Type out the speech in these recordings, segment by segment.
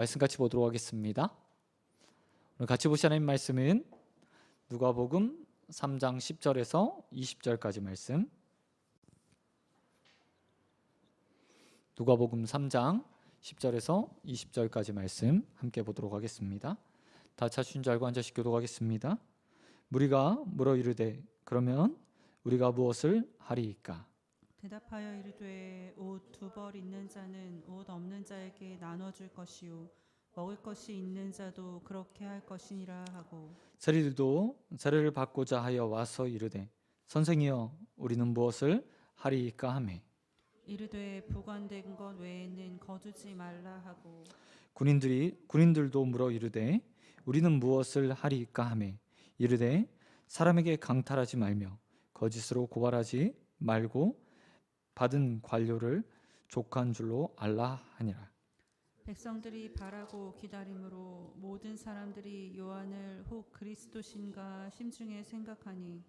말씀 같이 보도록 하겠습니다. 오늘 같이 보실 하나님 말씀은 누가복음 3장 10절에서 20절까지 말씀. 누가복음 3장 10절에서 20절까지 말씀 함께 보도록 하겠습니다. 다 찾으신 줄 알고 앉으시 교독하겠습니다. 무리가 물어 이르되 그러면 우리가 무엇을 하리이까? 대답하여 이르되 옷 두 벌 있는 자는 옷 없는 자에게 나눠줄 것이요 먹을 것이 있는 자도 그렇게 할 것이니라 하고 세리들도 세례를 받고자 하여 와서 이르되 선생이여 우리는 무엇을 하리이까 하매 이르되 부관된 것 외에는 거두지 말라 하고 군인들도 물어 이르되 우리는 무엇을 하리이까 하매 이르되 사람에게 강탈하지 말며 거짓으로 고발하지 말고 받은 관료를 족한 줄로 알라 하니라. 백성들이 바라고 기다림으로 모든 사람들이 요한을 혹 그리스도신가 심중에 생각하니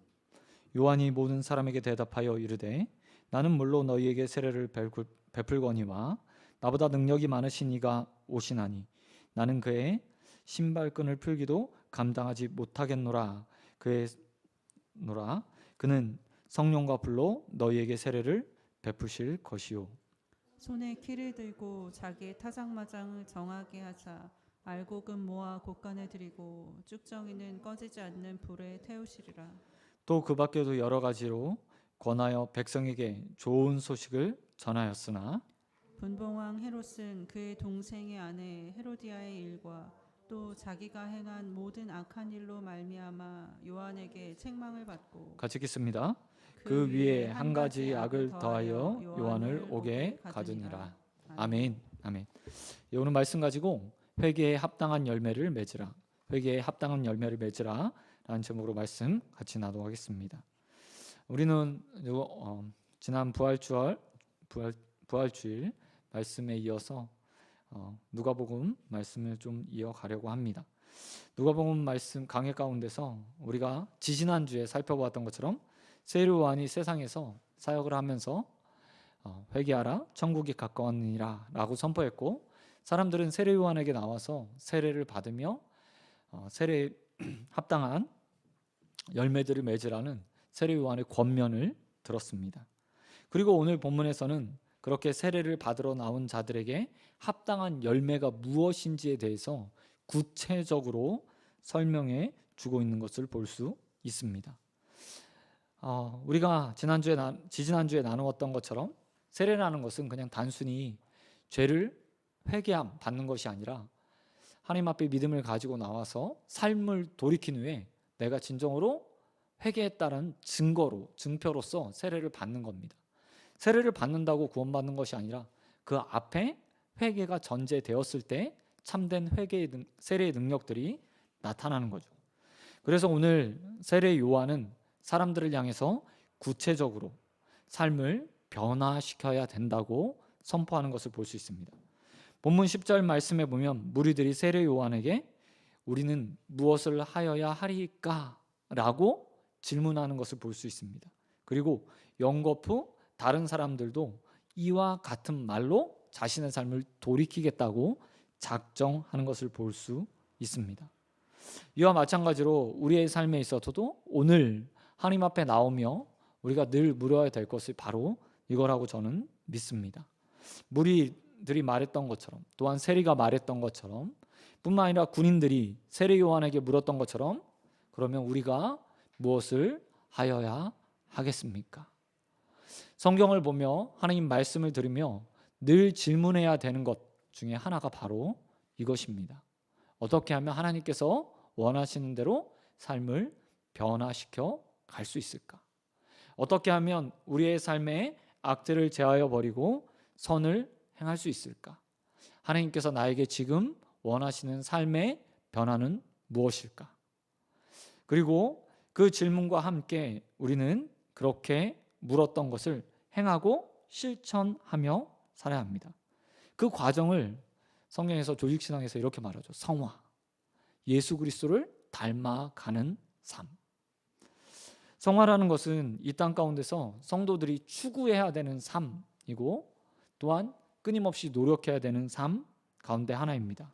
요한이 모든 사람에게 대답하여 이르되 나는 물로 너희에게 세례를 베풀거니와 나보다 능력이 많으신 이가 오시나니 나는 그의 신발끈을 풀기도 감당하지 못하겠노라. 그는 성령과 불로 너희에게 세례를 베푸실 것이요 손에 키를 들고 자기의 타작마장을 정하게 하자 알곡은 모아 곡간에 들이고 쭉정이는 꺼지지 않는 불에 태우시리라. 또 그 밖에도 여러 가지로 권하여 백성에게 좋은 소식을 전하였으나 분봉왕 헤롯은 그의 동생의 아내 헤로디아의 일과 또 자기가 행한 모든 악한 일로 말미암아 요한에게 책망을 받고 같이 읽겠습니다. 그 위에 한 가지 악을 더하여 요한을 옥에 가두니라. 아멘. 아멘. 예, 오늘 말씀 가지고 회개에 합당한 열매를 맺으라. 회개에 합당한 열매를 맺으라 라는 제목으로 말씀 같이 나누도록 하겠습니다. 우리는 지난 부활주일 말씀에 이어서 누가복음 말씀을 좀 이어가려고 합니다. 누가복음 말씀 강해 가운데서 우리가 지지난주에 살펴보았던 것처럼 세례 요한이 세상에서 사역을 하면서 회개하라 천국이 가까웠느니라 라고 선포했고 사람들은 세례 요한에게 나와서 세례를 받으며 세례에 합당한 열매들을 맺으라는 세례 요한의 권면을 들었습니다. 그리고 오늘 본문에서는 그렇게 세례를 받으러 나온 자들에게 합당한 열매가 무엇인지에 대해서 구체적으로 설명해 주고 있는 것을 볼 수 있습니다. 우리가 지지난주에 나누었던 것처럼 세례라는 것은 그냥 단순히 죄를 회개함 받는 것이 아니라 하나님 앞에 믿음을 가지고 나와서 삶을 돌이킨 후에 내가 진정으로 회개했다는 증표로서 세례를 받는 겁니다. 세례를 받는다고 구원받는 것이 아니라 그 앞에 회개가 전제되었을 때 참된 세례의 능력들이 나타나는 거죠. 그래서 오늘 세례 요한은 사람들을 향해서 구체적으로 삶을 변화시켜야 된다고 선포하는 것을 볼 수 있습니다. 본문 10절 말씀에 보면 무리들이 세례 요한에게 우리는 무엇을 하여야 하리까? 라고 질문하는 것을 볼 수 있습니다. 그리고 연거푸 다른 사람들도 이와 같은 말로 자신의 삶을 돌이키겠다고 작정하는 것을 볼 수 있습니다. 이와 마찬가지로 우리의 삶에 있어서도 오늘 하나님 앞에 나오며 우리가 늘 물어야 될 것이 바로 이거라고 저는 믿습니다. 무리들이 말했던 것처럼 또한 세리가 말했던 것처럼 뿐만 아니라 군인들이 세례 요한에게 물었던 것처럼 그러면 우리가 무엇을 하여야 하겠습니까? 성경을 보며 하나님 말씀을 들으며 늘 질문해야 되는 것 중에 하나가 바로 이것입니다. 어떻게 하면 하나님께서 원하시는 대로 삶을 변화시켜 갈 수 있을까? 어떻게 하면 우리의 삶에 악들을 제하여 버리고 선을 행할 수 있을까? 하나님께서 나에게 지금 원하시는 삶의 변화는 무엇일까? 그리고 그 질문과 함께 우리는 그렇게 물었던 것을 행하고 실천하며 살아야 합니다. 그 과정을 성경에서 조직신앙에서 이렇게 말하죠. 성화, 예수 그리스도를 닮아가는 삶. 성화라는 것은 이 땅 가운데서 성도들이 추구해야 되는 삶이고 또한 끊임없이 노력해야 되는 삶 가운데 하나입니다.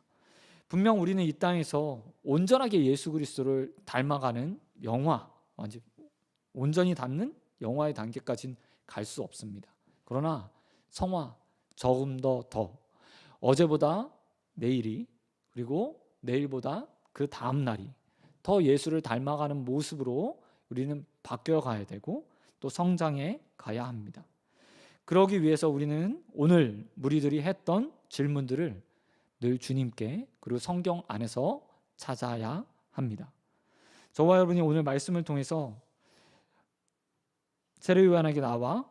분명 우리는 이 땅에서 온전하게 예수 그리스도를 닮아가는 영화, 완전 온전히 닮는 영화의 단계까지는 갈 수 없습니다. 그러나 성화, 조금 더 어제보다 내일이, 그리고 내일보다 그 다음 날이 더 예수를 닮아가는 모습으로 우리는 바뀌어 가야 되고 또 성장해 가야 합니다. 그러기 위해서 우리는 오늘 무리들이 했던 질문들을 늘 주님께 그리고 성경 안에서 찾아야 합니다. 저와 여러분이 오늘 말씀을 통해서 세례 요한에게 나와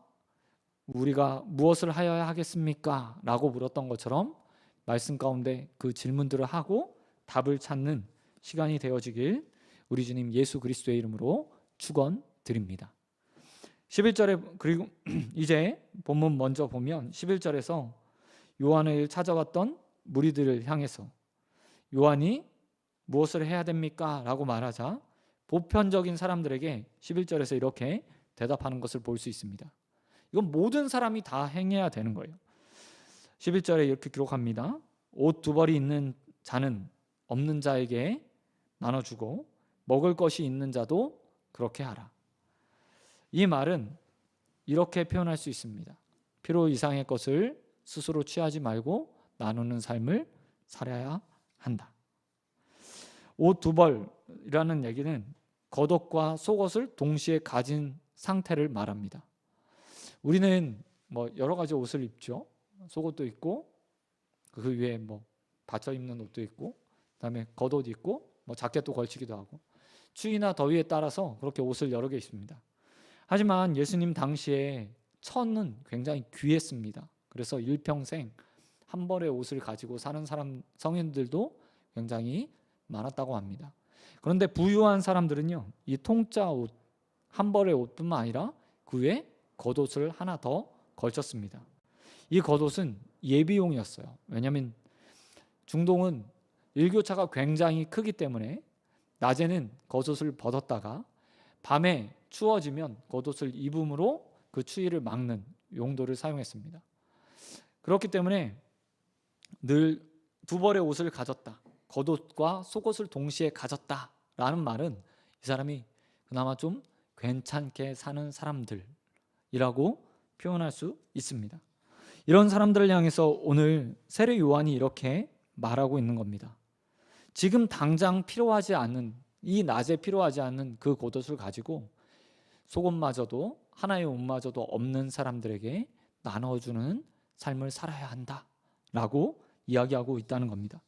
우리가 무엇을 하여야 하겠습니까? 라고 물었던 것처럼 말씀 가운데 그 질문들을 하고 답을 찾는 시간이 되어지길 우리 주님 예수 그리스도의 이름으로 축원드립니다. 11절에 그리고 이제 본문 먼저 보면 11절에서 요한을 찾아왔던 무리들을 향해서 요한이 무엇을 해야 됩니까? 라고 말하자 보편적인 사람들에게 11절에서 이렇게 대답하는 것을 볼 수 있습니다. 이건 모든 사람이 다 행해야 되는 거예요. 11절에 이렇게 기록합니다. 옷 두 벌이 있는 자는 없는 자에게 나눠주고 먹을 것이 있는 자도 그렇게 하라. 이 말은 이렇게 표현할 수 있습니다. 필요 이상의 것을 스스로 취하지 말고 나누는 삶을 살아야 한다. 옷 두 벌이라는 얘기는 겉옷과 속옷을 동시에 가진 상태를 말합니다. 우리는 여러 가지 옷을 입죠. 속옷도 있고 그 위에 받쳐 입는 옷도 있고 그다음에 겉옷 있고 자켓도 걸치기도 하고 추위나 더위에 따라서 그렇게 옷을 여러 개 입습니다. 하지만 예수님 당시에 천은 굉장히 귀했습니다. 그래서 일평생 한 벌의 옷을 가지고 사는 성인들도 굉장히 많았다고 합니다. 그런데 부유한 사람들은요, 이 통짜 옷 한 벌의 옷뿐만 아니라 그 위에 겉옷을 하나 더 걸쳤습니다. 이 겉옷은 예비용이었어요. 왜냐하면 중동은 일교차가 굉장히 크기 때문에 낮에는 겉옷을 벗었다가 밤에 추워지면 겉옷을 입음으로 그 추위를 막는 용도를 사용했습니다. 그렇기 때문에 늘 두 벌의 옷을 가졌다, 겉옷과 속옷을 동시에 가졌다라는 말은 이 사람이 그나마 좀 괜찮게 사는 사람들이라고 표현할 수 있습니다. 이런 사람들을 향해서 오늘 세례 요한이 이렇게 말하고 있는 겁니다. 지금 당장 필요하지 않은, 이 낮에 필요하지 않는 그 겉옷을 가지고 속옷마저도 하나의 옷마저도 없는 사람들에게 나눠주는 삶을 살아야 한다라고 이야기하고 있다는 겁니다.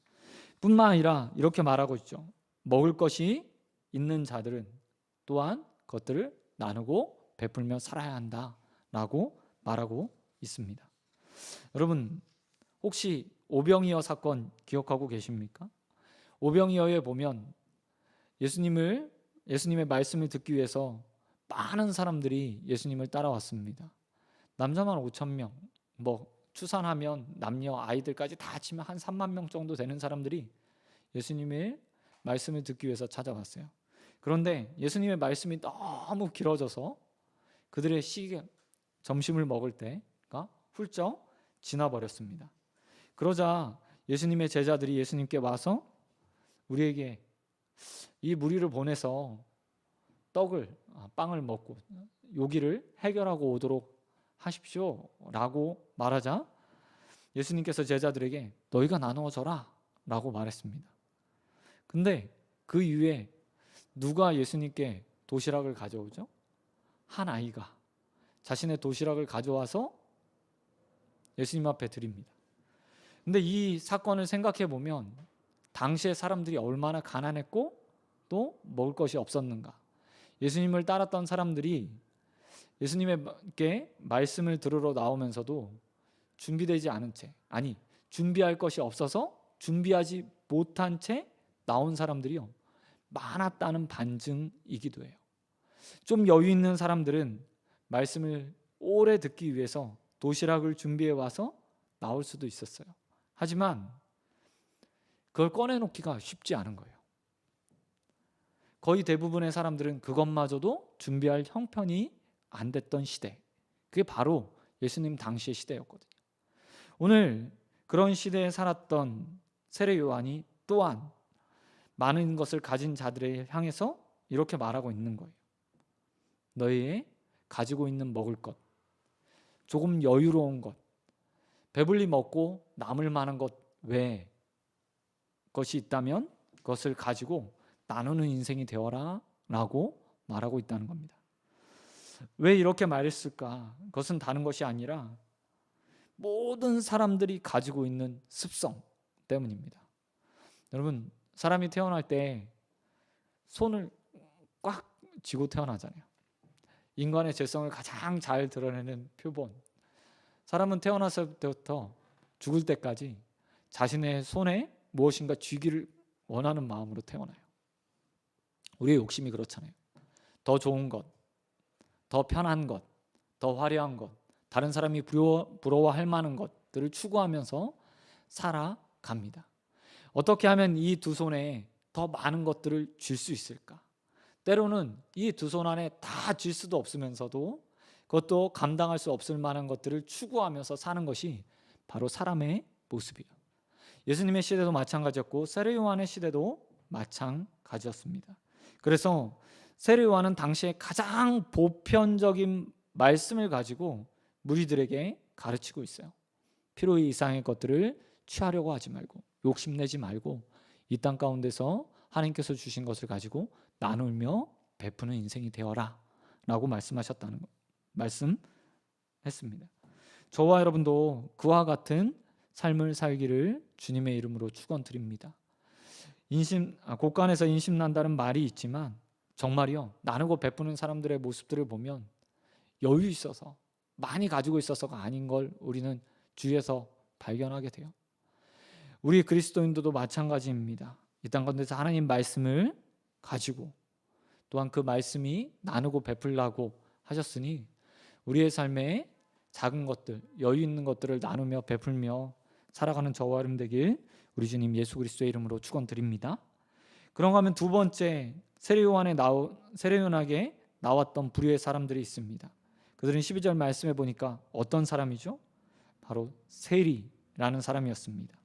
뿐만 아니라 이렇게 말하고 있죠. 먹을 것이 있는 자들은 또한 그것들을 나누고 베풀며 살아야 한다라고 말하고 있습니다. 여러분 혹시 오병이어 사건 기억하고 계십니까? 오병이어에 보면 예수님의 말씀을 듣기 위해서 많은 사람들이 예수님을 따라왔습니다. 남자만 5,000명, 추산하면 남녀 아이들까지 다 합치면 한 3만 명 정도 되는 사람들이 예수님의 말씀을 듣기 위해서 찾아왔어요. 그런데 예수님의 말씀이 너무 길어져서 그들의 점심을 먹을 때가 훌쩍 지나버렸습니다. 그러자 예수님의 제자들이 예수님께 와서 우리에게 이 무리를 보내서 빵을 먹고 요기를 해결하고 오도록 하십시오 라고 말하자 예수님께서 제자들에게 너희가 나누어줘라 라고 말했습니다. 근데 그 이후에 누가 예수님께 도시락을 가져오죠? 한 아이가 자신의 도시락을 가져와서 예수님 앞에 드립니다. 근데 이 사건을 생각해 보면 당시의 사람들이 얼마나 가난했고 또 먹을 것이 없었는가. 예수님을 따랐던 사람들이 예수님께 말씀을 들으러 나오면서도 준비되지 않은 채, 준비할 것이 없어서 준비하지 못한 채 나온 사람들이요 많았다는 반증이기도 해요. 좀 여유 있는 사람들은 말씀을 오래 듣기 위해서 도시락을 준비해 와서 나올 수도 있었어요. 하지만 그걸 꺼내놓기가 쉽지 않은 거예요. 거의 대부분의 사람들은 그것마저도 준비할 형편이 안 됐던 시대, 그게 바로 예수님 당시의 시대였거든요. 오늘 그런 시대에 살았던 세례 요한이 또한 많은 것을 가진 자들에 향해서 이렇게 말하고 있는 거예요. 너희의 가지고 있는 먹을 것, 조금 여유로운 것, 배불리 먹고 남을 만한 것 외에 것이 있다면 그것을 가지고 나누는 인생이 되어라 라고 말하고 있다는 겁니다. 왜 이렇게 말했을까? 그것은 다른 것이 아니라 모든 사람들이 가지고 있는 습성 때문입니다. 여러분, 사람이 태어날 때 손을 꽉 쥐고 태어나잖아요. 인간의 죄성을 가장 잘 드러내는 표본. 사람은 태어났을 때부터 죽을 때까지 자신의 손에 무엇인가 쥐기를 원하는 마음으로 태어나요. 우리의 욕심이 그렇잖아요. 더 좋은 것, 더 편한 것, 더 화려한 것, 다른 사람이 부러워할 만한 것들을 추구하면서 살아갑니다. 어떻게 하면 이 두 손에 더 많은 것들을 쥘 수 있을까? 때로는 이 두 손 안에 다 쥘 수도 없으면서도 그것도 감당할 수 없을 만한 것들을 추구하면서 사는 것이 바로 사람의 모습이에요. 예수님의 시대도 마찬가지였고 세례 요한의 시대도 마찬가지였습니다. 그래서 세례 요한은 당시에 가장 보편적인 말씀을 가지고 무리들에게 가르치고 있어요. 필요 이상의 것들을 취하려고 하지 말고, 욕심내지 말고, 이 땅 가운데서 하나님께서 주신 것을 가지고 나누며 베푸는 인생이 되어라 라고 말씀했습니다. 저와 여러분도 그와 같은 삶을 살기를 주님의 이름으로 축원드립니다. 곳간에서 인심난다는 말이 있지만 정말이요, 나누고 베푸는 사람들의 모습들을 보면 여유 있어서 많이 가지고 있어서가 아닌 걸 우리는 주위에서 발견하게 돼요. 우리 그리스도인들도 마찬가지입니다. 이 땅 가운데서 하나님 말씀을 가지고 또한 그 말씀이 나누고 베풀라고 하셨으니 우리의 삶에 작은 것들, 여유 있는 것들을 나누며 베풀며 살아가는 저와 여러분 되길 우리 주님 예수 그리스도의 이름으로 축원드립니다. 그런가 하면 두 번째 세례 요한에게 나왔던 부류의 사람들이 있습니다. 그들은 12절 말씀에 보니까 어떤 사람이죠? 바로 세리라는 사람이었습니다.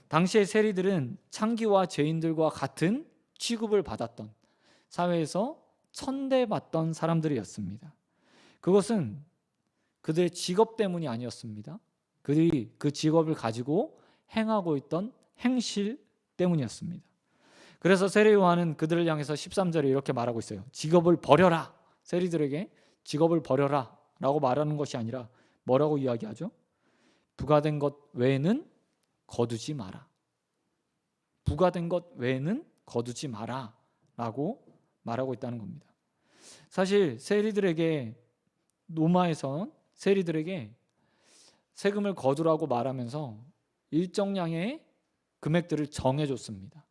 당시의 세리들은 창기와 죄인들과 같은 취급을 받았던, 사회에서 천대받던 사람들이었습니다. 그것은 그들의 직업 때문이 아니었습니다. 그들이 그 직업을 가지고 행하고 있던 행실 때문이었습니다. 그래서 세례 요한은 그들을 향해서 13절에 이렇게 말하고 있어요. 직업을 버려라. 세리들에게 직업을 버려라 라고 말하는 것이 아니라 뭐라고 이야기하죠? 부가된 것 외에는 거두지 마라. 부가된 것 외에는 거두지 마라 라고 말하고 있다는 겁니다. 사실 로마에선 세리들에게 세금을 거두라고 말하면서 일정량의 금액들을 정해줬습니다.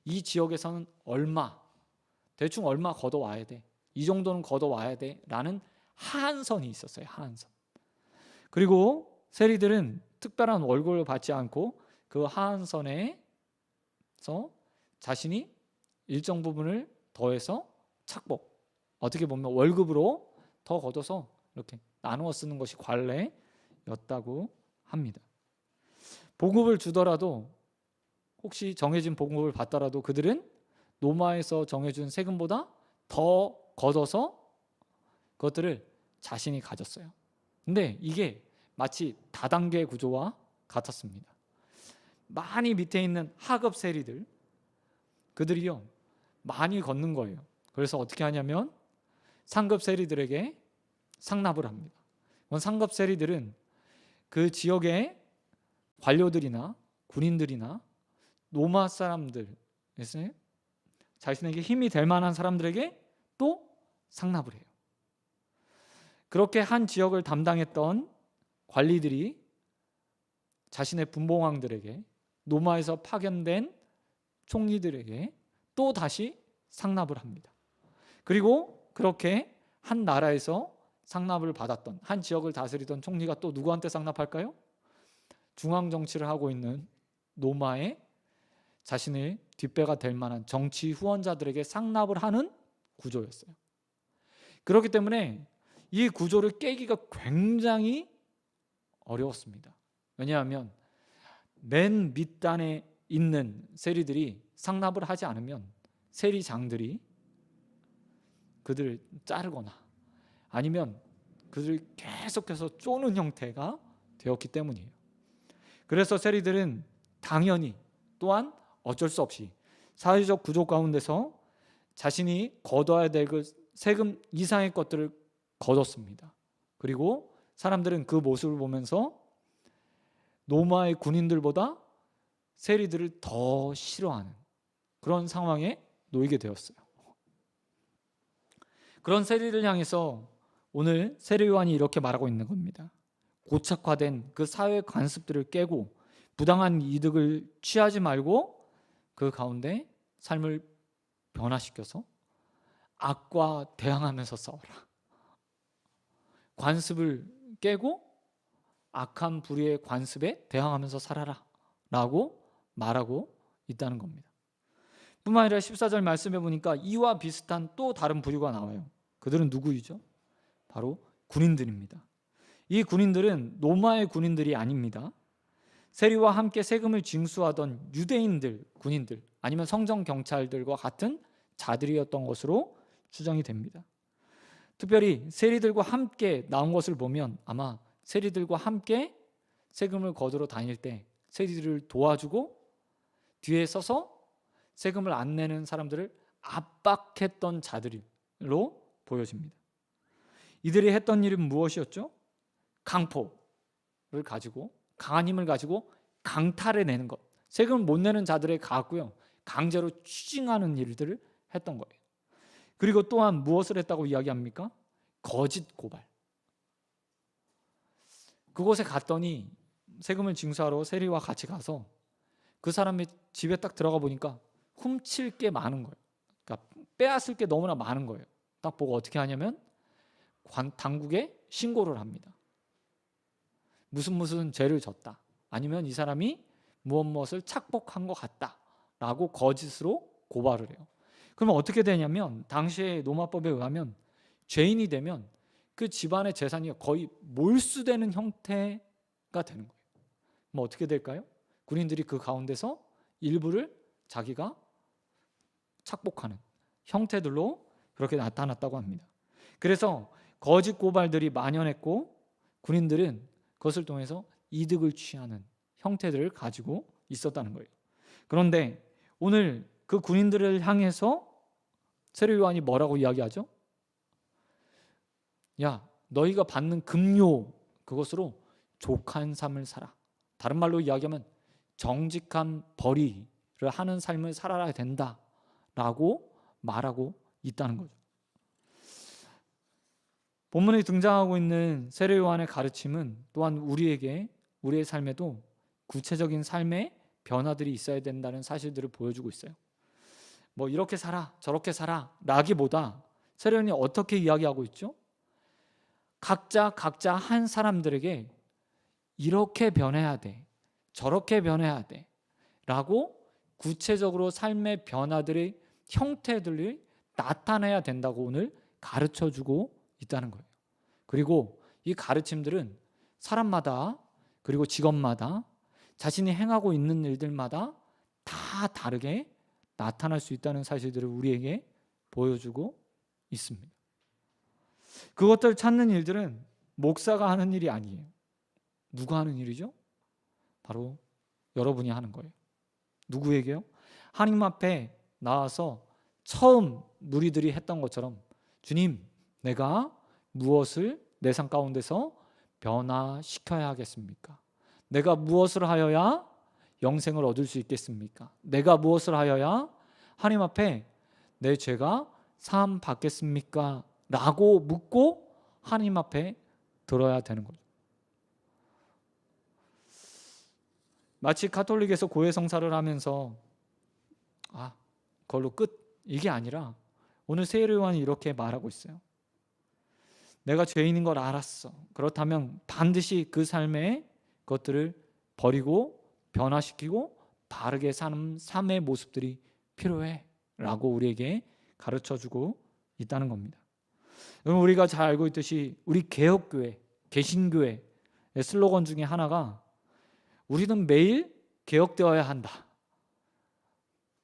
이 지역에서는 대충 얼마 걷어와야 돼, 이 정도는 걷어와야 돼 라는 하한선이 있었어요. 하한선. 그리고 세리들은 특별한 월급을 받지 않고 그 하한선에서 자신이 일정 부분을 더해서 착복, 어떻게 보면 월급으로 더 걷어서 이렇게 나누어 쓰는 것이 관례였다고 합니다. 보급을 주더라도, 혹시 정해진 보급을 받더라도 그들은 로마에서 정해준 세금보다 더 걷어서 그것들을 자신이 가졌어요. 근데 이게 마치 다단계 구조와 같았습니다. 많이 밑에 있는 하급 세리들, 그들이요 많이 걷는 거예요. 그래서 어떻게 하냐면 상급 세리들에게 상납을 합니다. 상급 세리들은 그 지역의 관료들이나 군인들이나 로마 사람들, 자신에게 힘이 될 만한 사람들에게 또 상납을 해요. 그렇게 한 지역을 담당했던 관리들이 자신의 분봉왕들에게, 로마에서 파견된 총리들에게 또 다시 상납을 합니다. 그리고 그렇게 한 나라에서 상납을 받았던, 한 지역을 다스리던 총리가 또 누구한테 상납할까요? 중앙 정치를 하고 있는 로마의 자신의 뒷배가 될 만한 정치 후원자들에게 상납을 하는 구조였어요. 그렇기 때문에 이 구조를 깨기가 굉장히 어려웠습니다. 왜냐하면 맨 밑단에 있는 세리들이 상납을 하지 않으면 세리장들이 그들을 자르거나 아니면 그들을 계속해서 쪼는 형태가 되었기 때문이에요. 그래서 세리들은 당연히 또한 어쩔 수 없이 사회적 구조 가운데서 자신이 거둬야 될 그 세금 이상의 것들을 거뒀습니다. 그리고 사람들은 그 모습을 보면서 로마의 군인들보다 세리들을 더 싫어하는 그런 상황에 놓이게 되었어요. 그런 세리를 향해서 오늘 세리요한이 이렇게 말하고 있는 겁니다. 고착화된 그 사회 관습들을 깨고 부당한 이득을 취하지 말고 그 가운데 삶을 변화시켜서 악과 대항하면서 싸워라. 관습을 깨고 악한 불의의 관습에 대항하면서 살아라 라고 말하고 있다는 겁니다. 뿐만 아니라 14절 말씀해 보니까 이와 비슷한 또 다른 부류가 나와요. 그들은 누구이죠? 바로 군인들입니다. 이 군인들은 로마의 군인들이 아닙니다. 세리와 함께 세금을 징수하던 유대인들, 군인들 아니면 성정 경찰들과 같은 자들이었던 것으로 추정이 됩니다. 특별히 세리들과 함께 나온 것을 보면 아마 세리들과 함께 세금을 거두러 다닐 때 세리들을 도와주고 뒤에 서서 세금을 안 내는 사람들을 압박했던 자들로 보여집니다. 이들이 했던 일은 무엇이었죠? 강포를 가지고 강한 힘을 가지고 강탈해 내는 것, 세금을 못 내는 자들에 가고요 강제로 추징하는 일들을 했던 거예요. 그리고 또한 무엇을 했다고 이야기합니까? 거짓 고발. 그곳에 갔더니 세금을 징수하러 세리와 같이 가서 그 사람의 집에 딱 들어가 보니까 훔칠 게 많은 거예요. 그러니까 빼앗을 게 너무나 많은 거예요. 딱 보고 어떻게 하냐면 당국에 신고를 합니다. 무슨 죄를 졌다. 아니면 이 사람이 무엇을 착복한 것 같다. 라고 거짓으로 고발을 해요. 그러면 어떻게 되냐면 당시의 로마법에 의하면 죄인이 되면 그 집안의 재산이 거의 몰수되는 형태가 되는 거예요. 뭐 어떻게 될까요? 군인들이 그 가운데서 일부를 자기가 착복하는 형태들로 그렇게 나타났다고 합니다. 그래서 거짓 고발들이 만연했고 군인들은 그것을 통해서 이득을 취하는 형태들을 가지고 있었다는 거예요. 그런데 오늘 그 군인들을 향해서 세례 요한이 뭐라고 이야기하죠? 야, 너희가 받는 급료 그것으로 족한 삶을 살아. 다른 말로 이야기하면 정직한 벌이를 하는 삶을 살아야 된다라고 말하고 있다는 거죠. 본문에 등장하고 있는 세례 요한의 가르침은 또한 우리에게 우리의 삶에도 구체적인 삶의 변화들이 있어야 된다는 사실들을 보여주고 있어요. 뭐 이렇게 살아 저렇게 살아 라기보다 세례 요한이 어떻게 이야기하고 있죠? 각자 한 사람들에게 이렇게 변해야 돼 저렇게 변해야 돼 라고 구체적으로 삶의 변화들의 형태들을 나타내야 된다고 오늘 가르쳐주고 있다는 거예요. 그리고 이 가르침들은 사람마다 그리고 직업마다 자신이 행하고 있는 일들마다 다 다르게 나타날 수 있다는 사실들을 우리에게 보여주고 있습니다. 그것들 찾는 일들은 목사가 하는 일이 아니에요. 누가 하는 일이죠? 바로 여러분이 하는 거예요. 누구에게요? 하나님 앞에 나와서 처음 무리들이 했던 것처럼 주님, 내가 무엇을 내 삶 가운데서 변화시켜야 하겠습니까? 내가 무엇을 하여야 영생을 얻을 수 있겠습니까? 내가 무엇을 하여야 하나님 앞에 내 죄가 사함 받겠습니까? 라고 묻고 하나님 앞에 들어야 되는 거죠. 마치 가톨릭에서 고해성사를 하면서 그걸로 끝 이게 아니라 오늘 세례 요한이 이렇게 말하고 있어요. 내가 죄인인 걸 알았어. 그렇다면 반드시 그 삶의 것들을 버리고 변화시키고 바르게 사는 삶의 모습들이 필요해 라고 우리에게 가르쳐주고 있다는 겁니다. 여러분, 우리가 잘 알고 있듯이 우리 개혁교회, 개신교회의 슬로건 중에 하나가 우리는 매일 개혁되어야 한다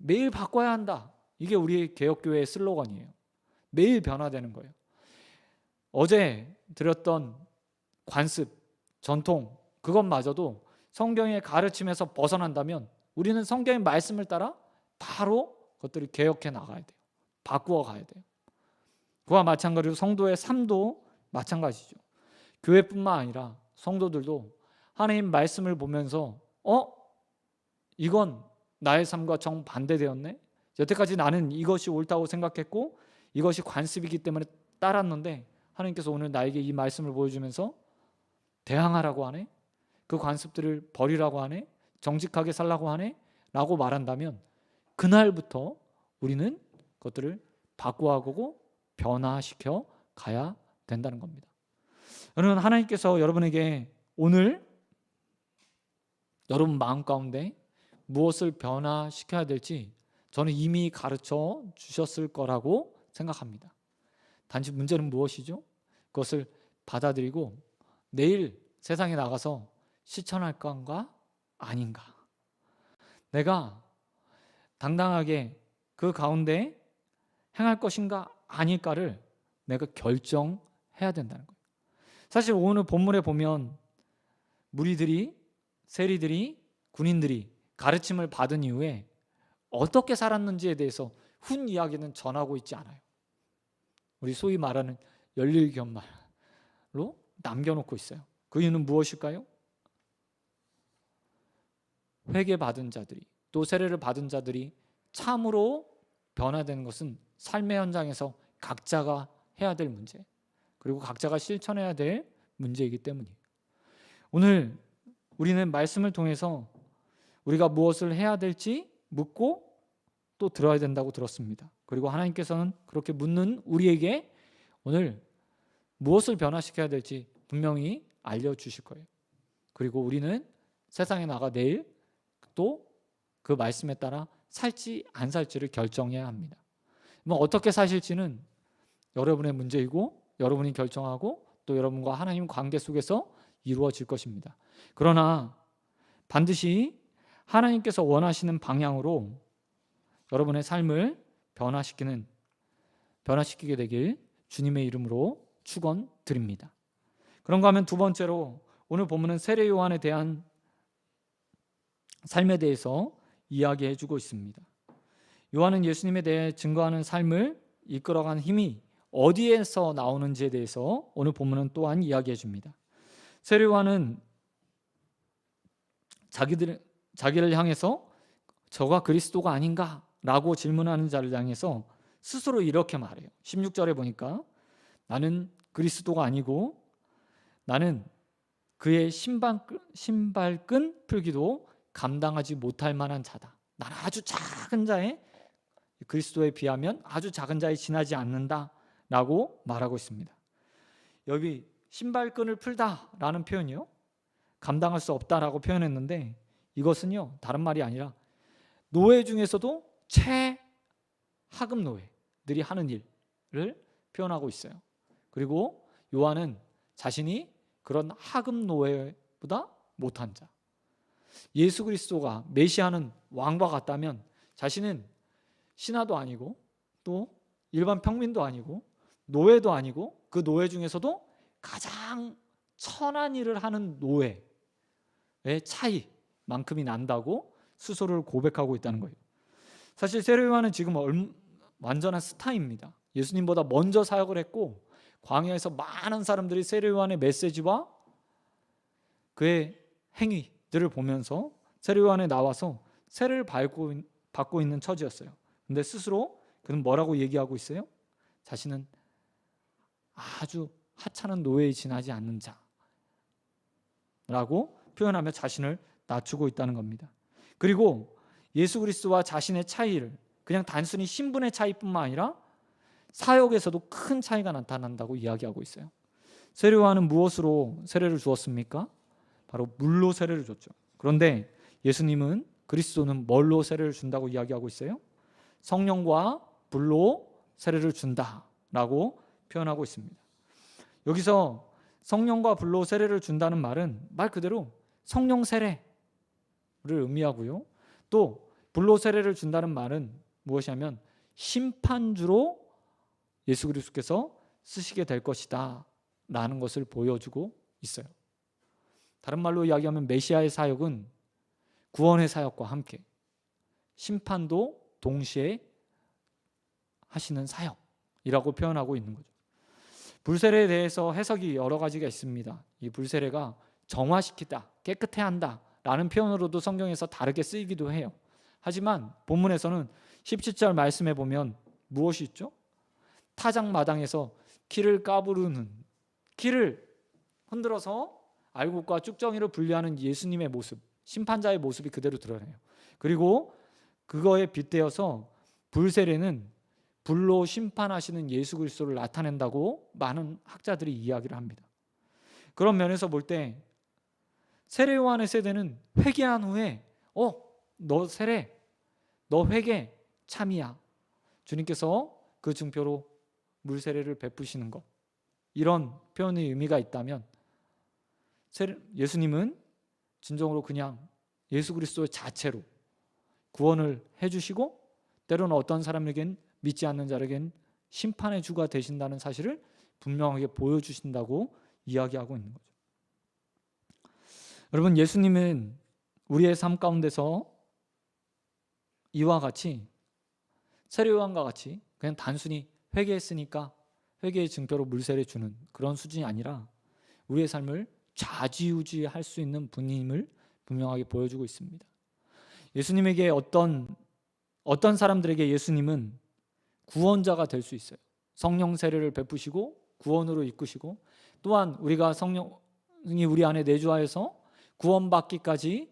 매일 바꿔야 한다. 이게 우리 개혁교회의 슬로건이에요. 매일 변화되는 거예요. 어제 드렸던 관습, 전통, 그것마저도 성경의 가르침에서 벗어난다면 우리는 성경의 말씀을 따라 바로 그것들을 개혁해 나가야 돼요. 바꾸어 가야 돼요. 그와 마찬가지로 성도의 삶도 마찬가지죠. 교회뿐만 아니라 성도들도 하나님 말씀을 보면서 이건 나의 삶과 정반대되었네. 여태까지 나는 이것이 옳다고 생각했고 이것이 관습이기 때문에 따랐는데 하나님께서 오늘 나에게 이 말씀을 보여주면서 대항하라고 하네. 그 관습들을 버리라고 하네. 정직하게 살라고 하네. 라고 말한다면 그날부터 우리는 그것들을 바꾸어가고 변화시켜 가야 된다는 겁니다. 여러분, 하나님께서 여러분에게 오늘 여러분 마음 가운데 무엇을 변화시켜야 될지 저는 이미 가르쳐 주셨을 거라고 생각합니다. 단지 문제는 무엇이죠? 그것을 받아들이고 내일 세상에 나가서 실천할 건가 아닌가. 내가 당당하게 그 가운데 행할 것인가 아닐까를 내가 결정해야 된다는 거예요. 사실 오늘 본문에 보면 무리들이, 세리들이, 군인들이 가르침을 받은 이후에 어떻게 살았는지에 대해서 훈 이야기는 전하고 있지 않아요. 우리 소위 말하는 열일견말로 남겨놓고 있어요. 그 이유는 무엇일까요? 회개받은 자들이, 또 세례를 받은 자들이 참으로 변화되는 것은 삶의 현장에서 각자가 해야 될 문제, 그리고 각자가 실천해야 될 문제이기 때문이에요. 오늘 우리는 말씀을 통해서 우리가 무엇을 해야 될지 묻고 또 들어야 된다고 들었습니다. 그리고 하나님께서는 그렇게 묻는 우리에게 오늘 무엇을 변화시켜야 될지 분명히 알려주실 거예요. 그리고 우리는 세상에 나가 내일 또 그 말씀에 따라 살지 안 살지를 결정해야 합니다. 뭐 어떻게 사실지는 여러분의 문제이고 여러분이 결정하고 또 여러분과 하나님 관계 속에서 이루어질 것입니다. 그러나 반드시 하나님께서 원하시는 방향으로 여러분의 삶을 변화시키게 되길 주님의 이름으로 축원드립니다. 그런가 하면 두 번째로 오늘 본문은 세례 요한에 대한 삶에 대해서 이야기해 주고 있습니다. 요한은 예수님에 대해 증거하는 삶을 이끌어간 힘이 어디에서 나오는지에 대해서 오늘 본문은 또한 이야기해 줍니다. 세례 요한은 자기를 향해서 저가 그리스도가 아닌가라고 질문하는 자를 향해서 스스로 이렇게 말해요. 16절에 보니까 나는 그리스도가 아니고 나는 그의 신발끈 풀기도 감당하지 못할 만한 자다. 나는 아주 작은 자에 그리스도에 비하면 아주 작은 자에 지나지 않는다라고 말하고 있습니다. 여기 신발끈을 풀다라는 표현이요, 감당할 수 없다라고 표현했는데 이것은요 다른 말이 아니라 노예 중에서도 최하급 노예들이 하는 일을 표현하고 있어요. 그리고 요한은 자신이 그런 하급 노예보다 못한 자, 예수 그리스도가 메시아는 왕과 같다면 자신은 신하도 아니고 또 일반 평민도 아니고 노예도 아니고 그 노예 중에서도 가장 천한 일을 하는 노예의 차이만큼이 난다고 스스로를 고백하고 있다는 거예요. 사실 세례 요한은 지금 완전한 스타입니다. 예수님보다 먼저 사역을 했고 광야에서 많은 사람들이 세례 요한의 메시지와 그의 행위들을 보면서 세례 요한에 나와서 세례를 받고 있는 처지였어요. 근데 스스로 그는 뭐라고 얘기하고 있어요? 자신은 아주 하찮은 노예에 지나지 않는 자라고 표현하며 자신을 낮추고 있다는 겁니다. 그리고 예수 그리스도와 자신의 차이를 그냥 단순히 신분의 차이뿐만 아니라 사역에서도 큰 차이가 나타난다고 이야기하고 있어요. 세례 요한은 무엇으로 세례를 주었습니까? 바로 물로 세례를 줬죠. 그런데 예수님은, 그리스도는 뭘로 세례를 준다고 이야기하고 있어요? 성령과 불로 세례를 준다라고 표현하고 있습니다. 여기서 성령과 불로 세례를 준다는 말은 말 그대로 성령 세례를 의미하고요. 또 불로 세례를 준다는 말은 무엇이냐면 심판주로 예수 그리스도께서 쓰시게 될 것이다 라는 것을 보여주고 있어요. 다른 말로 이야기하면 메시아의 사역은 구원의 사역과 함께 심판도 동시에 하시는 사역이라고 표현하고 있는 거죠. 불세례에 대해서 해석이 여러 가지가 있습니다. 이 불세례가 정화시키다, 깨끗해 한다 라는 표현으로도 성경에서 다르게 쓰이기도 해요. 하지만 본문에서는 17절 말씀에 보면 무엇이 있죠? 타작마당에서 키를 까부르는, 키를 흔들어서 알곡과 쭉정이를 분리하는 예수님의 모습, 심판자의 모습이 그대로 드러나요. 그리고 그거에 빗대어서 불세례는 불로 심판하시는 예수 그리스도를 나타낸다고 많은 학자들이 이야기를 합니다. 그런 면에서 볼 때 세례 요한의 세대는 회개한 후에 너 세례, 너 회개 참이야. 주님께서 그 증표로 물세례를 베푸시는 것, 이런 표현의 의미가 있다면 예수님은 진정으로 그냥 예수 그리스도 자체로 구원을 해주시고 때로는 어떤 사람에겐 믿지 않는 자에겐 심판의 주가 되신다는 사실을 분명하게 보여주신다고 이야기하고 있는 거죠. 여러분, 예수님은 우리의 삶 가운데서 이와 같이 세례 요한과 같이 그냥 단순히 회개했으니까 회개의 증표로 물세례 주는 그런 수준이 아니라 우리의 삶을 좌지우지할 수 있는 분임을 분명하게 보여주고 있습니다. 예수님에게 어떤 사람들에게 예수님은 구원자가 될 수 있어요. 성령 세례를 베푸시고 구원으로 이끄시고, 또한 우리가 성령이 우리 안에 내주하여서 구원받기까지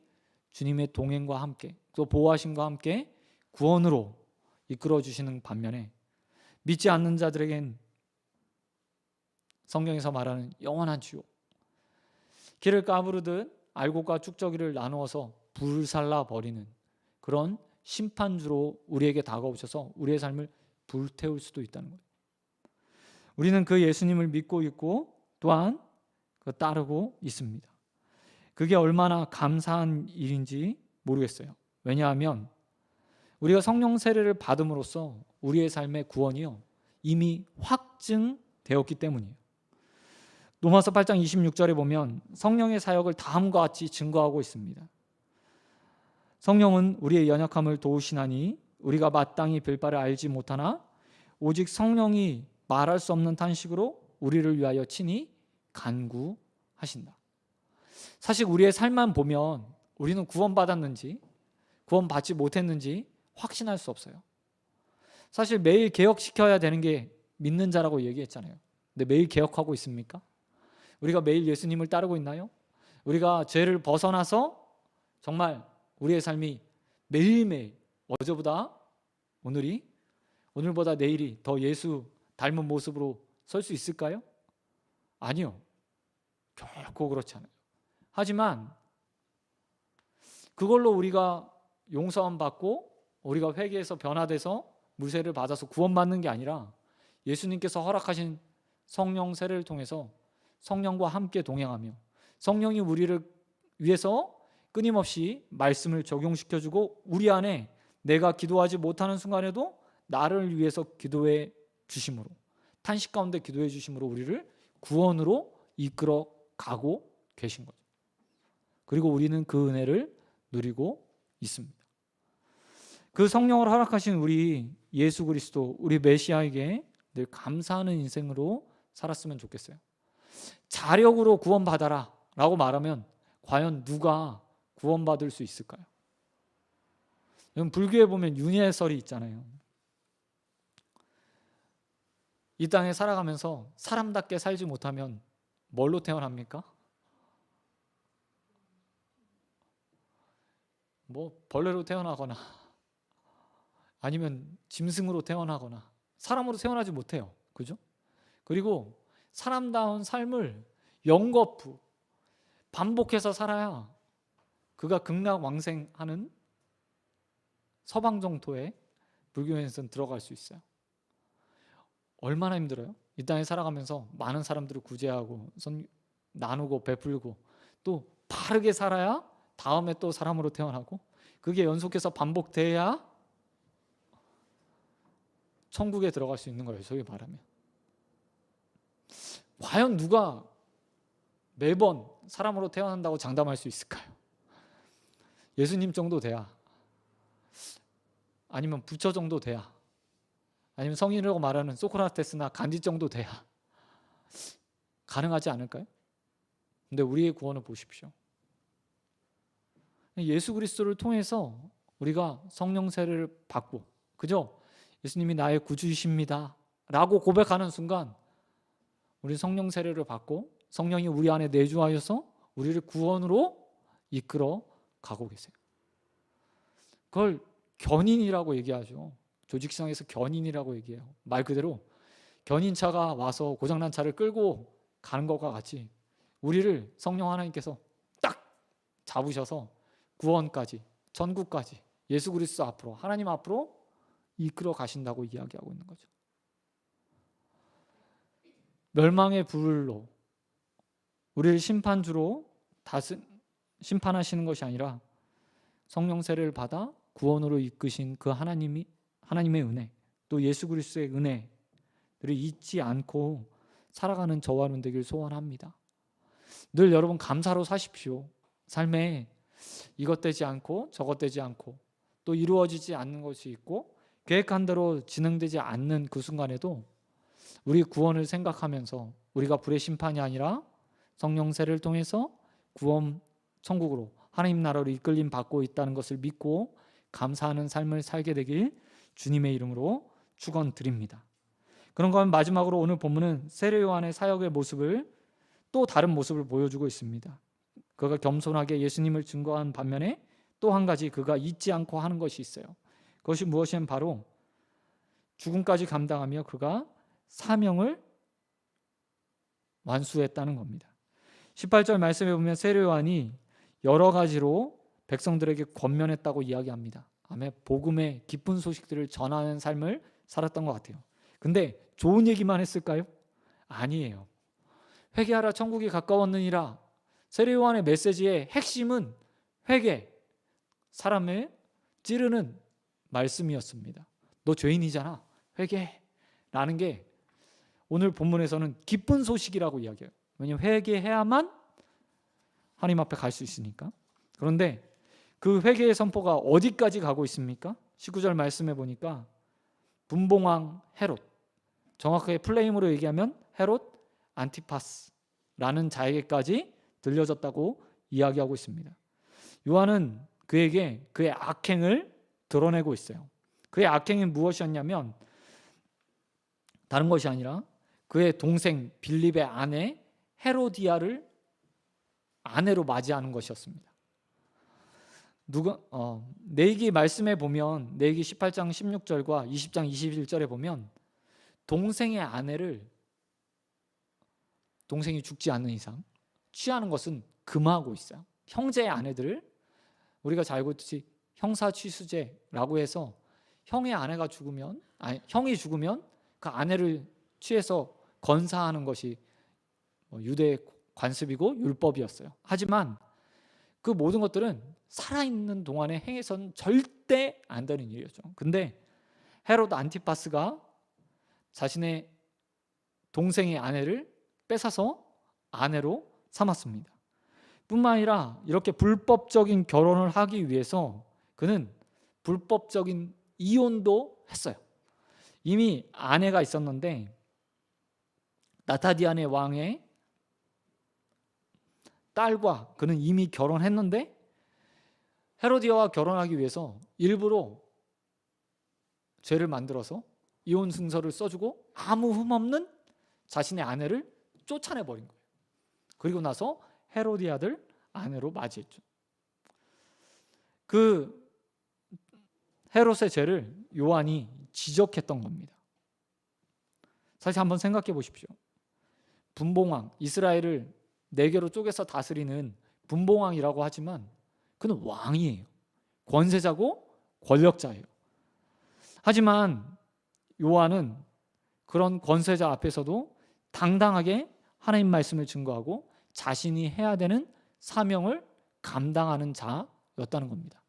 주님의 동행과 함께 또 보호하심과 함께 구원으로 이끌어 주시는 반면에, 믿지 않는 자들에겐 성경에서 말하는 영원한 지옥, 길을 까부르듯 알곡과 쭉저기를 나누어서 불살라 버리는 그런 심판주로 우리에게 다가오셔서 우리의 삶을 불태울 수도 있다는 거예요. 우리는 그 예수님을 믿고 있고 또한 따르고 있습니다. 그게 얼마나 감사한 일인지 모르겠어요. 왜냐하면 우리가 성령 세례를 받음으로써 우리의 삶의 구원이요 이미 확증되었기 때문이에요. 로마서 8장 26절에 보면 성령의 사역을 다음과 같이 증거하고 있습니다. 성령은 우리의 연약함을 도우시나니 우리가 마땅히 빌 바를 알지 못하나 오직 성령이 말할 수 없는 탄식으로 우리를 위하여 친히 간구하신다. 사실 우리의 삶만 보면 우리는 구원받았는지 구원받지 못했는지 확신할 수 없어요. 사실 매일 개혁시켜야 되는 게 믿는 자라고 얘기했잖아요. 근데 매일 개혁하고 있습니까? 우리가 매일 예수님을 따르고 있나요? 우리가 죄를 벗어나서 정말 우리의 삶이 매일매일 오늘보다 내일이 더 예수 닮은 모습으로 설 수 있을까요? 아니요. 결코 그렇지 않아요. 하지만 그걸로 우리가 용서함 받고 우리가 회개해서 변화돼서 물세를 받아서 구원받는 게 아니라 예수님께서 허락하신 성령 세례를 통해서 성령과 함께 동행하며 성령이 우리를 위해서 끊임없이 말씀을 적용시켜주고 우리 안에 내가 기도하지 못하는 순간에도 나를 위해서 기도해 주심으로, 탄식 가운데 기도해 주심으로 우리를 구원으로 이끌어 가고 계신 거죠. 그리고 우리는 그 은혜를 누리고 있습니다. 그 성령을 허락하신 우리 예수 그리스도, 우리 메시아에게 늘 감사하는 인생으로 살았으면 좋겠어요. 자력으로 구원받아라 라고 말하면 과연 누가 구원받을 수 있을까요? 불교에 보면 윤회설이 있잖아요. 이 땅에 살아가면서 사람답게 살지 못하면 뭘로 태어납니까? 벌레로 태어나거나 아니면 짐승으로 태어나거나 사람으로 태어나지 못해요. 그죠? 그리고 사람다운 삶을 영거푸 반복해서 살아야 그가 극락왕생하는 서방정토에 불교에서는 들어갈 수 있어요. 얼마나 힘들어요? 이 땅에 살아가면서 많은 사람들을 구제하고 나누고 베풀고 또 바르게 살아야 다음에 또 사람으로 태어나고 그게 연속해서 반복돼야 천국에 들어갈 수 있는 거예요. 소위 말하면. 과연 누가 매번 사람으로 태어난다고 장담할 수 있을까요? 예수님 정도 돼야, 아니면 부처 정도 돼야, 아니면 성인이라고 말하는 소크라테스나 간디 정도 돼야 가능하지 않을까요? 근데 우리의 구원을 보십시오. 예수 그리스도를 통해서 우리가 성령 세례를 받고, 그죠? 예수님이 나의 구주이십니다 라고 고백하는 순간 우리 성령 세례를 받고 성령이 우리 안에 내주하여서 우리를 구원으로 이끌어 가고 계세요. 그걸 견인이라고 얘기하죠. 조직상에서 견인이라고 얘기해요. 말 그대로 견인차가 와서 고장난 차를 끌고 가는 것과 같이 우리를 성령 하나님께서 딱 잡으셔서 구원까지, 천국까지, 예수 그리스도 앞으로, 하나님 앞으로 이끌어 가신다고 이야기하고 있는 거죠. 멸망의 불로 우리를 심판주로 심판하시는 것이 아니라 성령 세례를 받아 구원으로 이끄신 그 하나님의 은혜, 또 예수 그리스도의 은혜를 잊지 않고 살아가는 저와 여러분 되길 소원합니다. 늘 여러분 감사로 사십시오. 삶에 이것 되지 않고 저것 되지 않고 또 이루어지지 않는 것이 있고 계획한 대로 진행되지 않는 그 순간에도 우리 구원을 생각하면서 우리가 불의 심판이 아니라 성령 세례를 통해서 구원 천국으로 하나님 나라로 이끌림 받고 있다는 것을 믿고 감사하는 삶을 살게 되길 주님의 이름으로 축원드립니다. 그런가 하면 마지막으로 오늘 본문은 세례 요한의 사역의 모습을 또 다른 모습을 보여주고 있습니다. 그가 겸손하게 예수님을 증거한 반면에 또 한 가지 그가 잊지 않고 하는 것이 있어요. 그것이 무엇이냐면 바로 죽음까지 감당하며 그가 사명을 완수했다는 겁니다. 18절 말씀에 보면 세례 요한이 여러 가지로 백성들에게 권면했다고 이야기합니다. 아멘. 복음의 기쁜 소식들을 전하는 삶을 살았던 것 같아요. 근데 좋은 얘기만 했을까요? 아니에요. 회개하라 천국이 가까웠느니라. 세례 요한의 메시지의 핵심은 회개, 사람을 찌르는 말씀이었습니다. 너 죄인이잖아. 회개라는 게 오늘 본문에서는 기쁜 소식이라고 이야기해요. 왜냐하면 회개해야만 하나님 앞에 갈 수 있으니까. 그런데 그 회개의 선포가 어디까지 가고 있습니까? 19절 말씀해 보니까 분봉왕 헤롯, 정확하게 플레임으로 얘기하면 헤롯 안티파스라는 자에게까지 들려졌다고 이야기하고 있습니다. 요한은 그에게 그의 악행을 드러내고 있어요. 그의 악행이 무엇이었냐면 다른 것이 아니라 그의 동생 빌립의 아내 헤로디아를 아내로 맞이하는 것이었습니다. 레위기 말씀에 보면 레위기 18장 16절과 20장 21절에 보면 동생의 아내를 동생이 죽지 않는 이상 취하는 것은 금하고 있어요. 형제의 아내들을 우리가 잘 알고 있듯이 형사취수제라고 해서 형의 아내가 죽으면 형이 죽으면 그 아내를 취해서 건사하는 것이 유대의 관습이고 율법이었어요. 하지만 그 모든 것들은 살아있는 동안에 행해서는 절대 안 되는 일이었죠. 근데 헤롯 안티파스가 자신의 동생의 아내를 뺏어서 아내로 삼았습니다. 뿐만 아니라 이렇게 불법적인 결혼을 하기 위해서 그는 불법적인 이혼도 했어요. 이미 아내가 있었는데 나타디안의 왕의 딸과 그는 이미 결혼했는데 헤로디아와 결혼하기 위해서 일부러 죄를 만들어서 이혼 증서를 써주고 아무 흠 없는 자신의 아내를 쫓아내버린 거예요. 그리고 나서 헤로디아를 아내로 맞이했죠. 그 헤롯의 죄를 요한이 지적했던 겁니다. 사실 한번 생각해 보십시오. 분봉왕, 이스라엘을 4개로 쪼개서 다스리는 분봉왕이라고 하지만 그는 왕이에요. 권세자고 권력자예요. 하지만 요한은 그런 권세자 앞에서도 당당하게 하나님 말씀을 증거하고 자신이 해야 되는 사명을 감당하는 자였다는 겁니다.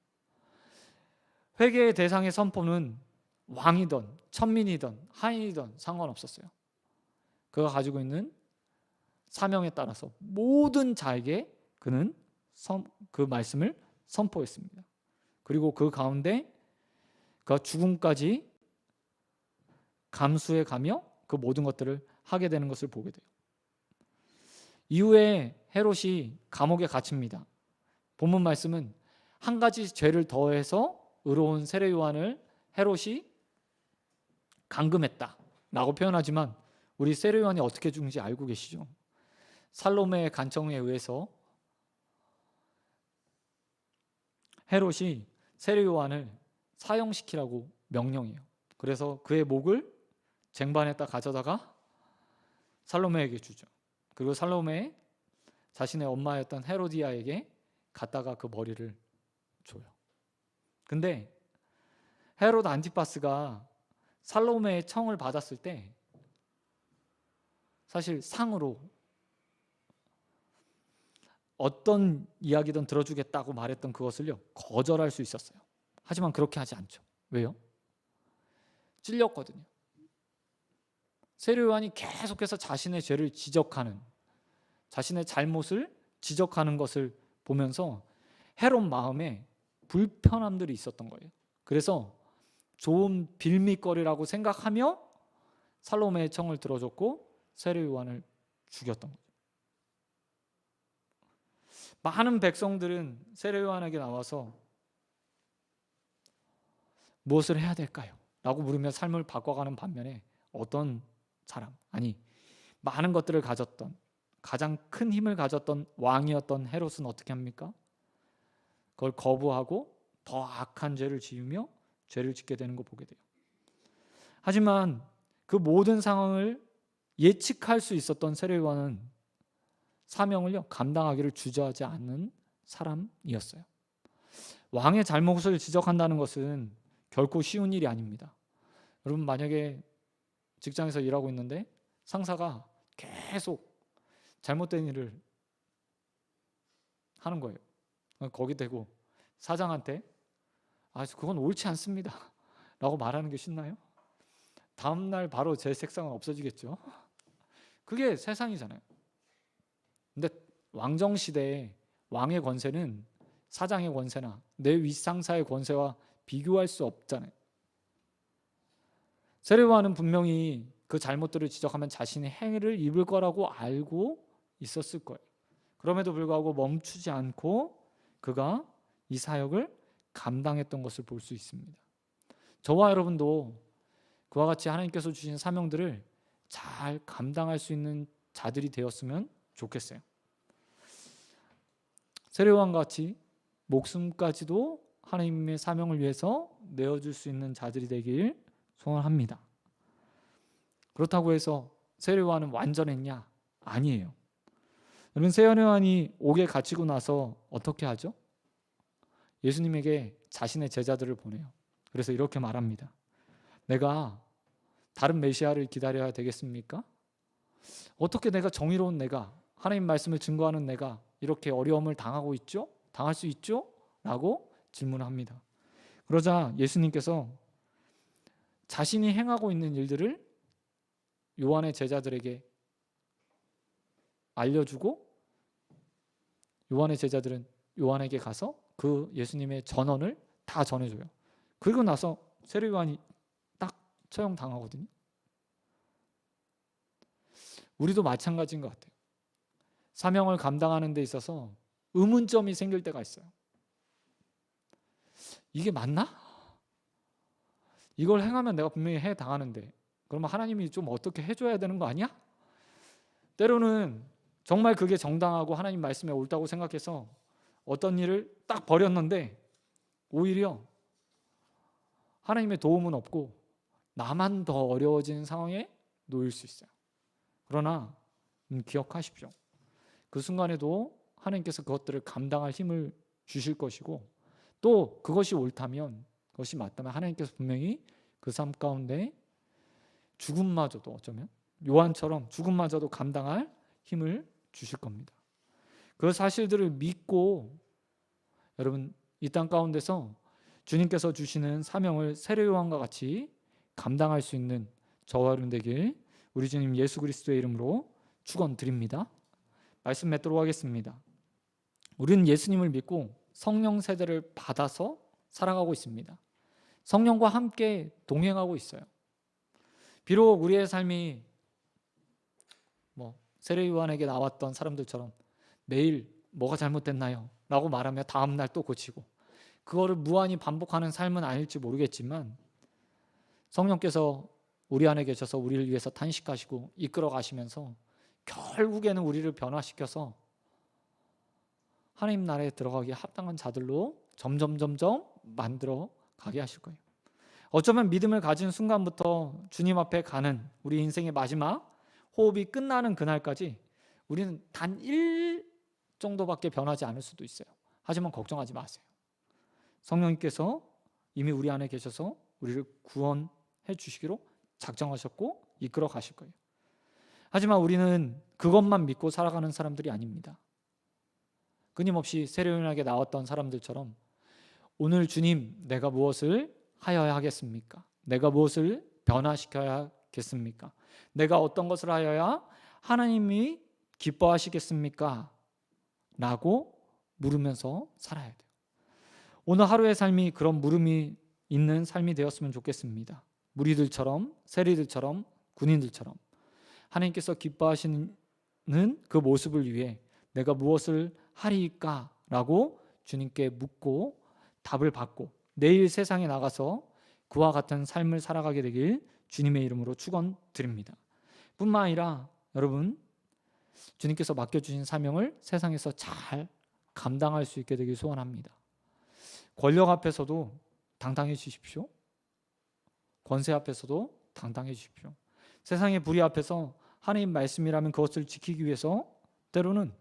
회개의 대상의 선포는 왕이든 천민이든 하인이든 상관없었어요. 그가 가지고 있는 사명에 따라서 모든 자에게 그는 그 말씀을 선포했습니다. 그리고 그 가운데 그가 죽음까지 감수해 가며 그 모든 것들을 하게 되는 것을 보게 돼요. 이후에 헤롯이 감옥에 갇힙니다. 본문 말씀은 한 가지 죄를 더해서 의로운 세례 요한을 헤롯이 감금했다라고 표현하지만 우리 세례 요한이 어떻게 죽은지 알고 계시죠? 살로메의 간청에 의해서 헤롯이 세례 요한을 사형시키라고 명령해요. 그래서 그의 목을 쟁반에다 가져다가 살로메에게 주죠. 그리고 살로메 자신의 엄마였던 헤로디아에게 갖다가 그 머리를 줘요. 근데 헤롯 안티파스가 살로메의 청을 받았을 때 사실 상으로 어떤 이야기든 들어주겠다고 말했던 그것을요 거절할 수 있었어요. 하지만 그렇게 하지 않죠. 왜요? 찔렸거든요. 세례 요한이 계속해서 자신의 죄를 지적하는, 자신의 잘못을 지적하는 것을 보면서 헤롯 마음에 불편함들이 있었던 거예요. 그래서 좋은 빌미거리라고 생각하며 살로메의 청을 들어줬고 세례 요한을 죽였던 거죠. 많은 백성들은 세례 요한에게 나와서 무엇을 해야 될까요? 라고 물으며 삶을 바꿔가는 반면에 어떤 사람, 아니 많은 것들을 가졌던 가장 큰 힘을 가졌던 왕이었던 헤롯은 어떻게 합니까? 그걸 거부하고 더 악한 죄를 지으며 죄를 짓게 되는 거 보게 돼요. 하지만 그 모든 상황을 예측할 수 있었던 세례 요한은 사명을요 감당하기를 주저하지 않는 사람이었어요. 왕의 잘못을 지적한다는 것은 결코 쉬운 일이 아닙니다. 여러분 만약에 직장에서 일하고 있는데 상사가 계속 잘못된 일을 하는 거예요. 거기 대고 사장한테 그건 옳지 않습니다 라고 말하는 게 쉽나요? 다음날 바로 제 색상은 없어지겠죠. 그게 세상이잖아요. 근데 왕정시대에 왕의 권세는 사장의 권세나 내 윗상사의 권세와 비교할 수 없잖아요. 세례 요한은 분명히 그 잘못들을 지적하면 자신의 행위를 입을 거라고 알고 있었을 거예요. 그럼에도 불구하고 멈추지 않고 그가 이 사역을 감당했던 것을 볼 수 있습니다. 저와 여러분도 그와 같이 하나님께서 주신 사명들을 잘 감당할 수 있는 자들이 되었으면 좋겠어요. 세례 요한과 같이 목숨까지도 하나님의 사명을 위해서 내어줄 수 있는 자들이 되길 소원합니다. 그렇다고 해서 세례 요한은 완전했냐? 아니에요. 여러분 세례 요한이 옥에 갇히고 나서 어떻게 하죠? 예수님에게 자신의 제자들을 보내요. 그래서 이렇게 말합니다. 내가 다른 메시아를 기다려야 되겠습니까? 어떻게 내가 정의로운 내가 하나님 말씀을 증거하는 내가 이렇게 어려움을 당하고 있죠? 당할 수 있죠? 라고 질문합니다. 그러자 예수님께서 자신이 행하고 있는 일들을 요한의 제자들에게 알려주고 요한의 제자들은 요한에게 가서 그 예수님의 전언을 다 전해줘요. 그리고 나서 세례 요한이 딱 처형당하거든요. 우리도 마찬가지인 것 같아요. 사명을 감당하는 데 있어서 의문점이 생길 때가 있어요. 이게 맞나? 이걸 행하면 내가 분명히 해당하는데 그러면 하나님이 좀 어떻게 해줘야 되는 거 아니야? 때로는 정말 그게 정당하고 하나님 말씀에 옳다고 생각해서 어떤 일을 딱 버렸는데 오히려 하나님의 도움은 없고 나만 더 어려워지는 상황에 놓일 수 있어요. 그러나 기억하십시오. 그 순간에도 하나님께서 그것들을 감당할 힘을 주실 것이고 또 그것이 옳다면 그것이 맞다면 하나님께서 분명히 그 삶 가운데 죽음마저도 어쩌면 요한처럼 죽음마저도 감당할 힘을 주실 겁니다. 그 사실들을 믿고 여러분 이 땅 가운데서 주님께서 주시는 사명을 세례 요한과 같이 감당할 수 있는 저와 여러분 되길 우리 주님 예수 그리스도의 이름으로 축원드립니다. 말씀 맺도록 하겠습니다. 우리는 예수님을 믿고 성령 세대를 받아서 살아가고 있습니다. 성령과 함께 동행하고 있어요. 비록 우리의 삶이 세례 요한에게 나왔던 사람들처럼 매일 뭐가 잘못됐나요? 라고 말하며 다음날 또 고치고 그거를 무한히 반복하는 삶은 아닐지 모르겠지만 성령께서 우리 안에 계셔서 우리를 위해서 탄식하시고 이끌어 가시면서 결국에는 우리를 변화시켜서 하나님 나라에 들어가기에 합당한 자들로 점점 만들어 가게 하실 거예요. 어쩌면 믿음을 가진 순간부터 주님 앞에 가는 우리 인생의 마지막 호흡이 끝나는 그날까지 우리는 단 1 정도밖에 변하지 않을 수도 있어요. 하지만 걱정하지 마세요. 성령님께서 이미 우리 안에 계셔서 우리를 구원해 주시기로 작정하셨고 이끌어 가실 거예요. 하지만 우리는 그것만 믿고 살아가는 사람들이 아닙니다. 끊임없이 세례요한에게 나왔던 사람들처럼 오늘 주님 내가 무엇을 하여야 하겠습니까? 내가 무엇을 변화시켜야겠습니까? 내가 어떤 것을 하여야 하나님이 기뻐하시겠습니까? 라고 물으면서 살아야 돼요. 오늘 하루의 삶이 그런 물음이 있는 삶이 되었으면 좋겠습니다. 무리들처럼, 세리들처럼, 군인들처럼 하나님께서 기뻐하시는 그 모습을 위해 내가 무엇을 하리까? 라고 주님께 묻고 답을 받고 내일 세상에 나가서 그와 같은 삶을 살아가게 되길 주님의 이름으로 축원드립니다. 뿐만 아니라 여러분 주님께서 맡겨주신 사명을 세상에서 잘 감당할 수 있게 되길 소원합니다. 권력 앞에서도 당당해지십시오. 권세 앞에서도 당당해지십시오. 세상의 불의 앞에서 하나님 말씀이라면 그것을 지키기 위해서 때로는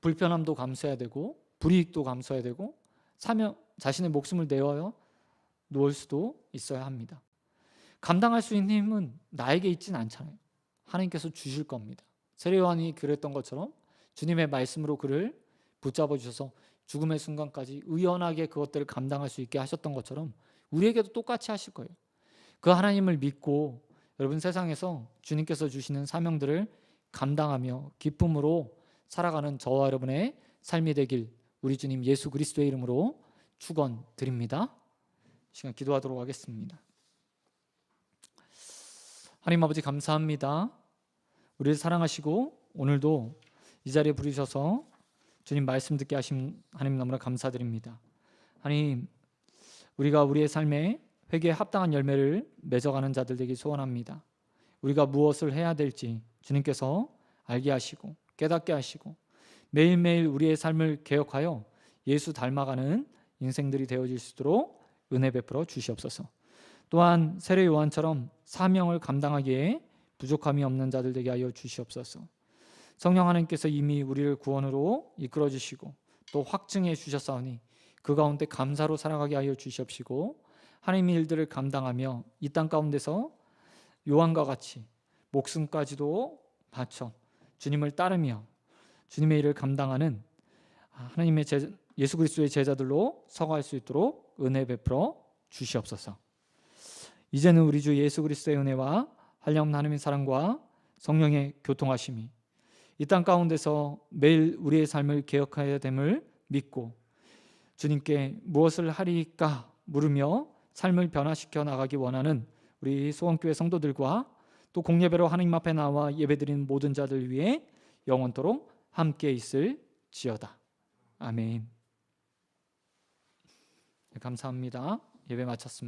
불편함도 감수해야 되고 불이익도 감수해야 되고 사명 자신의 목숨을 내어 놓을 수도 있어야 합니다. 감당할 수 있는 힘은 나에게 있지는 않잖아요. 하나님께서 주실 겁니다. 세례 요한이 그랬던 것처럼 주님의 말씀으로 그를 붙잡아 주셔서 죽음의 순간까지 의연하게 그것들을 감당할 수 있게 하셨던 것처럼 우리에게도 똑같이 하실 거예요. 그 하나님을 믿고 여러분 세상에서 주님께서 주시는 사명들을 감당하며 기쁨으로 살아가는 저와 여러분의 삶이 되길 우리 주님 예수 그리스도의 이름으로 축원드립니다. 시간 기도하도록 하겠습니다. 하나님 아버지 감사합니다. 우리를 사랑하시고 오늘도 이 자리에 부르셔서 주님 말씀 듣게 하신 하나님 너무나 감사드립니다. 하나님 우리가 우리의 삶에 회개에 합당한 열매를 맺어가는 자들 되기 소원합니다. 우리가 무엇을 해야 될지 주님께서 알게 하시고 깨닫게 하시고 매일매일 우리의 삶을 개혁하여 예수 닮아가는 인생들이 되어질 수 있도록 은혜 베풀어 주시옵소서. 또한 세례 요한처럼 사명을 감당하기에 부족함이 없는 자들 되게 하여 주시옵소서. 성령 하나님께서 이미 우리를 구원으로 이끌어 주시고 또 확증해 주셨사오니 그 가운데 감사로 살아가게 하여 주시옵시고 하나님의 일들을 감당하며 이 땅 가운데서 요한과 같이 목숨까지도 바쳐 주님을 따르며 주님의 일을 감당하는 하나님의 예수 그리스도의 제자들로 서거할 수 있도록 은혜 베풀어 주시옵소서. 이제는 우리 주 예수 그리스도의 은혜와 한량없는 하나님의 사랑과 성령의 교통하심이 이 땅 가운데서 매일 우리의 삶을 개혁해야 됨을 믿고 주님께 무엇을 하리까 물으며 삶을 변화시켜 나가기 원하는 우리 소원교회 성도들과 또 공예배로 하나님 앞에 나와 예배드리는 모든 자들 위해 영원토록 함께 있을지어다. 아멘. 감사합니다. 예배 마쳤습니다.